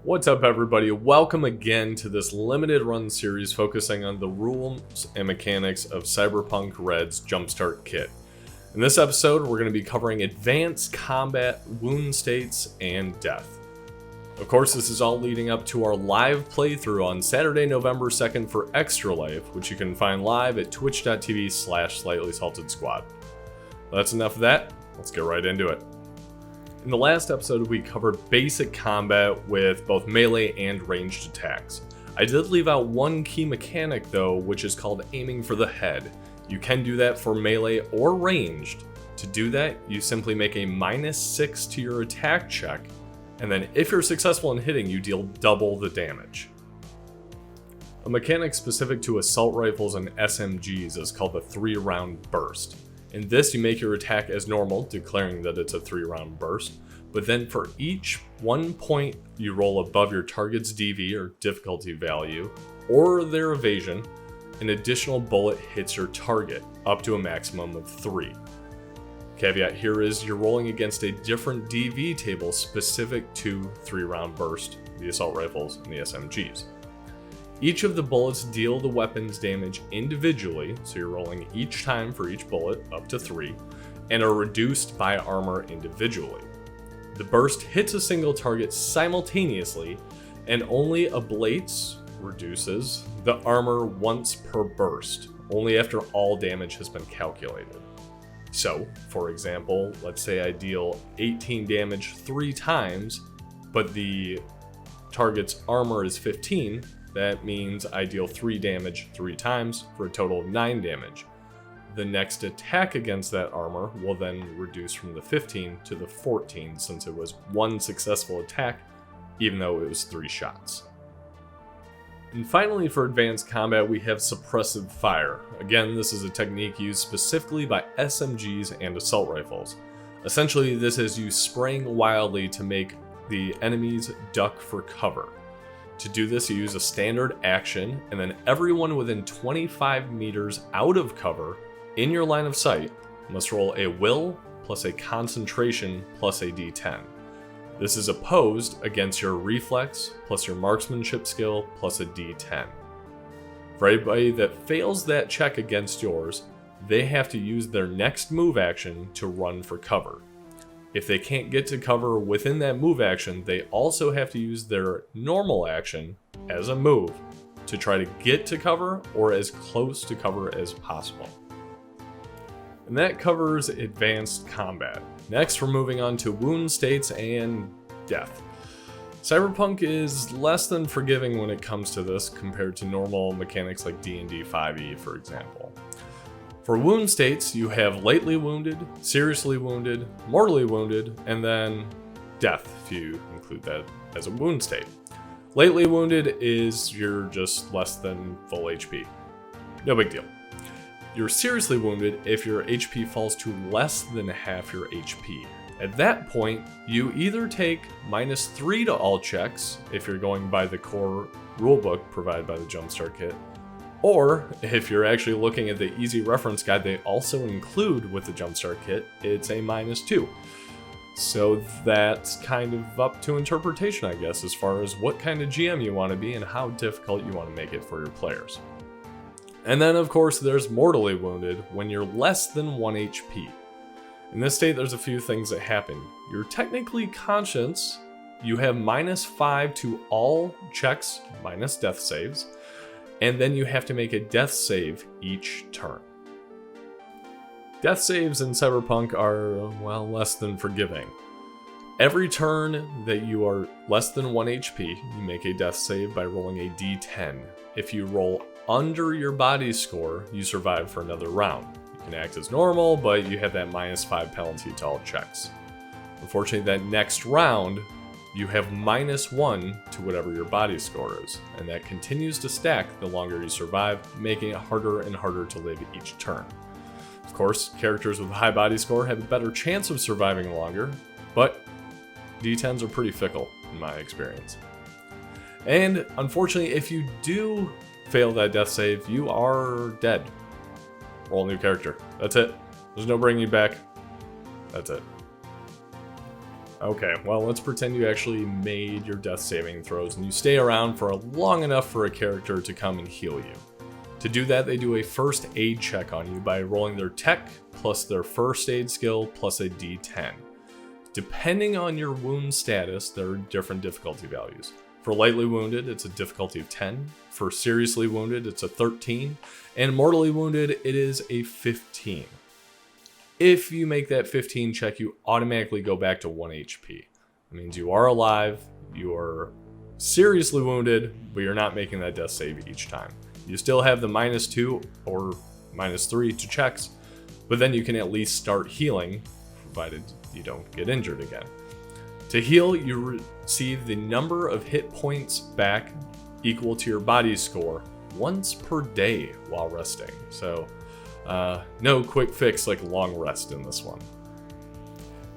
What's up, everybody? Welcome again to this limited run series focusing on the rules and mechanics of Cyberpunk Red's Jumpstart Kit. In this episode, we're going to be covering advanced combat, wound states, and death. Of course, this is all leading up to our live playthrough on Saturday, November 2nd for Extra Life, which you can find live at twitch.tv/slightlysaltedsquad. That's enough of that. Let's get right into it. In the last episode, we covered basic combat with both melee and ranged attacks. I did leave out one key mechanic though, which is called aiming for the head. You can do that for melee or ranged. To do that, you simply make a -6 to your attack check, and then if you're successful in hitting, you deal double the damage. A mechanic specific to assault rifles and SMGs is called the 3-round burst. In this, you make your attack as normal, declaring that it's a 3-round burst, but then for each 1 point you roll above your target's DV or difficulty value, or their evasion, an additional bullet hits your target, up to a maximum of 3. Caveat here is you're rolling against a different DV table specific to 3-round burst, the assault rifles, and the SMGs. Each of the bullets deal the weapon's damage individually, so you're rolling each time for each bullet, up to 3, and are reduced by armor individually. The burst hits a single target simultaneously, and only ablates, reduces, the armor once per burst, only after all damage has been calculated. So, for example, let's say I deal 18 damage 3 times, but the target's armor is 15, that means I deal 3 damage 3 times for a total of 9 damage. The next attack against that armor will then reduce from the 15 to the 14 since it was 1 successful attack, even though it was 3 shots. And finally, for advanced combat, we have suppressive fire. Again, this is a technique used specifically by SMGs and assault rifles. Essentially, this is you spraying wildly to make the enemies duck for cover. To do this, you use a standard action, and then everyone within 25 meters out of cover in your line of sight must roll a will plus a concentration plus a d10. This is opposed against your reflex plus your marksmanship skill plus a d10. For anybody that fails that check against yours, they have to use their next move action to run for cover. If they can't get to cover within that move action, they also have to use their normal action as a move to try to get to cover or as close to cover as possible. And that covers advanced combat. Next, we're moving on to wound states and death. Cyberpunk is less than forgiving when it comes to this compared to normal mechanics like D&D 5e, for example. For wound states, you have lightly wounded, seriously wounded, mortally wounded, and then death, if you include that as a wound state. Lightly wounded is you're just less than full HP. No big deal. You're seriously wounded if your HP falls to less than half your HP. At that point, you either take -3 to all checks, if you're going by the core rulebook provided by the Jumpstart Kit, or, if you're actually looking at the easy reference guide they also include with the Jumpstart Kit, it's a -2. So that's kind of up to interpretation, I guess, as far as what kind of GM you want to be and how difficult you want to make it for your players. And then, of course, there's mortally wounded when you're less than 1 HP. In this state, there's a few things that happen. You're technically conscious, you have -5 to all checks minus death saves, and then you have to make a death save each turn. Death saves in Cyberpunk are, well, less than forgiving. Every turn that you are less than 1 HP, you make a death save by rolling a d10. If you roll under your body score, you survive for another round. You can act as normal, but you have that -5 penalty to all checks. Unfortunately, that next round, you have -1 to whatever your body score is, and that continues to stack the longer you survive, making it harder and harder to live each turn. Of course, characters with a high body score have a better chance of surviving longer, but D10s are pretty fickle in my experience. And unfortunately, if you do fail that death save, you are dead. Roll a new character. That's it. There's no bringing you back. That's it. Okay, well, let's pretend you actually made your death saving throws and you stay around for long enough for a character to come and heal you. To do that, they do a first aid check on you by rolling their tech plus their first aid skill plus a d10. Depending on your wound status, there are different difficulty values. For lightly wounded, it's a difficulty of 10. For seriously wounded, it's a 13. And mortally wounded, it is a 15. If you make that 15 check, you automatically go back to 1 HP. That means you are alive, you are seriously wounded, but you're not making that death save each time. You still have the -2 or -3 to checks, but then you can at least start healing, provided you don't get injured again. To heal, you receive the number of hit points back equal to your body score once per day while resting. So, no quick fix like long rest in this one.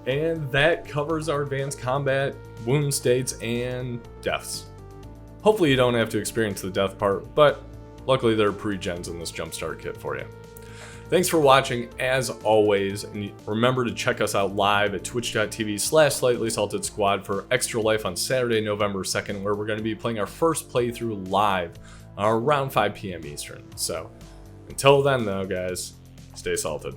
And that covers our advanced combat, wound states, and deaths. Hopefully you don't have to experience the death part, but luckily there are pre-gens in this Jumpstart Kit for you. Thanks for watching, as always, and remember to check us out live at twitch.tv/SlightlySaltedSquad for Extra Life on Saturday, November 2nd, where we're going to be playing our first playthrough live around 5 p.m. Eastern. So, until then though, guys, stay salted.